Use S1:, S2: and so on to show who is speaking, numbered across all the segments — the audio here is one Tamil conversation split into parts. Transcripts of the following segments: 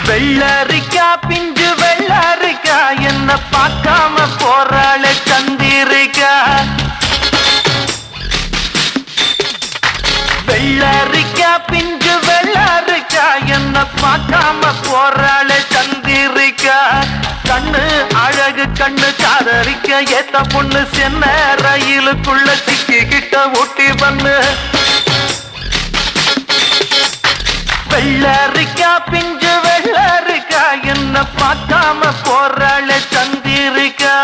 S1: வெள்ளரிக்கா பிஞ்சு வெள்ளரிக்கா என்ன பார்க்காம போறாளே சந்திரிக்கா. வெள்ளரிக்கா பிஞ்சு வெள்ளரிக்கா என்ன பார்க்காம போறாளே சந்திரிக்கா. கண்ணு அழகு கண்ணு காதலிக்க ஏத்த பொண்ணு சென்ன ரயிலுக்குள்ள சிக்கிக்கிட்ட ஊட்டி பண்ணு. வெள்ளரிக்கா பிஞ்சு வெள்ளரிக்கா என்ன பார்க்காம போறாளே சந்திரிக்கா.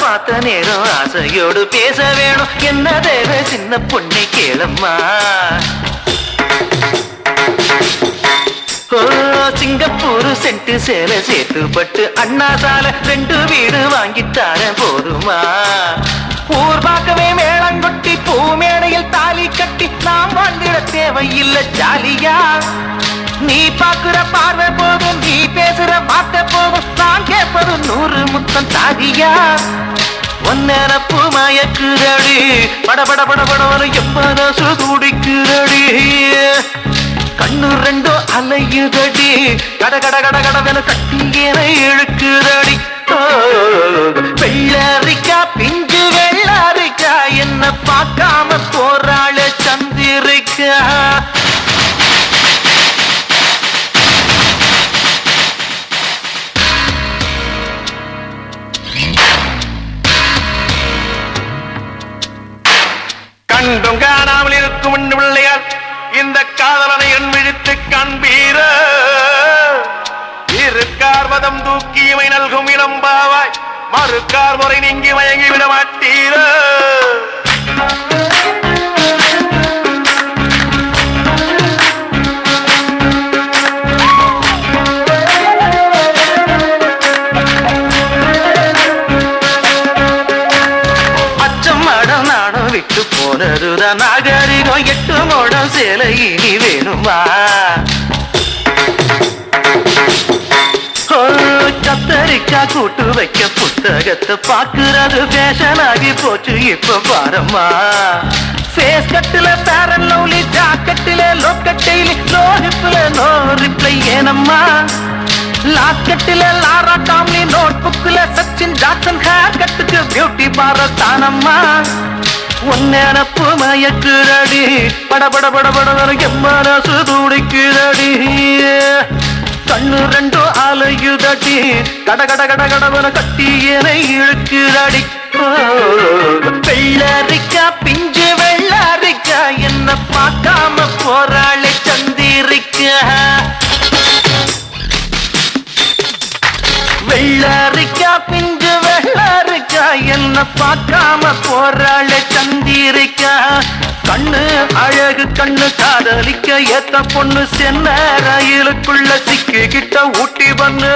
S1: பார்த்த நேரம் ஆசையோடு பேச வேணும் என்ன தேவை சின்ன பொண்ணை கேளம்மா. சிங்கப்பூர் சென்ட்டு சேலை சேர்த்துப்பட்டு அண்ணா சாலை 2 வீடு வாங்கித்தார போதுமா. ஊர் பார்க்கவே மேளங்கொட்டி பூ மேடையில் தாலி கட்டி நாம் வாழ்ந்திட தேவையில்லை ஜாலியா. நீ பாக்குற பார்வை போதும் நீ பேசுற வார்த்தை போதும் நான் கேட்பது 100 முத்தம் தாதியா. ஒன்னப்பு மயக்குதடி படபட படபட எப்பனசு துடிக்குதடி. கண்ணு 2 அலையுதடி கட கட கட கடவென கட்டியேன இழுக்குதடி. வெள்ளரிக்கா பிஞ்சு வெள்ளரிக்கா என்ன பார்க்காம போறாளே சந்திரிக்கா. கண்டும் காணாமல் இருக்கும் பிள்ளையார் இந்த காதலனை என் விழித்து காண்பீர. இருக்கார் மதம் தூக்கி இவை நல்கும் இளம்பாவாய் மறுக்கார் முறை நீங்கி மயங்கி விட மாட்டீர. விட்டு போனதுதான் நாகரிகம் 8 மோடம் சேலை இனி வேணுமா. கத்தரிக்கா கூட்டு வைக்க புத்தகத்தை பாக்குறது ஃபேஷன் ஆகி போச்சு இப்ப பாரம்மா. ஃபேஸ் கட்டுல பேரன் லவ்லி ஜாக்கெட்டில லோக்கட்டையில லோ ஹிப்ல நோ ரிப்ளை ஏனம்மா. லாக்கெட்டில லாரா டாம்லி நோட் புக்ல சச்சின் ஜாக்சன் ஹேர் கட்டுக்கு பியூட்டி பார்லர் தானம்மா. ஒன்னப்பு மயக்குதடி படபட படபட எம்மனசு துடிக்குதடி. கண்ணு 2 அலையுதடி கட கட கட கடவன கட்டியேன இழுக்குதடி. வெள்ளரிக்கா பிஞ்சு வெள்ளரிக்கா என்ன பார்க்காம போறாளே சந்திரிக்கா. வெள்ளரிக்கா பிஞ்சு வெள்ளரிக்கா என்ன பார்க்காம போறாளே சந்திரிக்கா. கண்ணு அழகு கண்ணு காதலிக்க ஏத்த பொண்ணு சென்ன ரயிலுக்குள்ள சிக்கிக்கிட்ட ஊட்டி பண்ணு.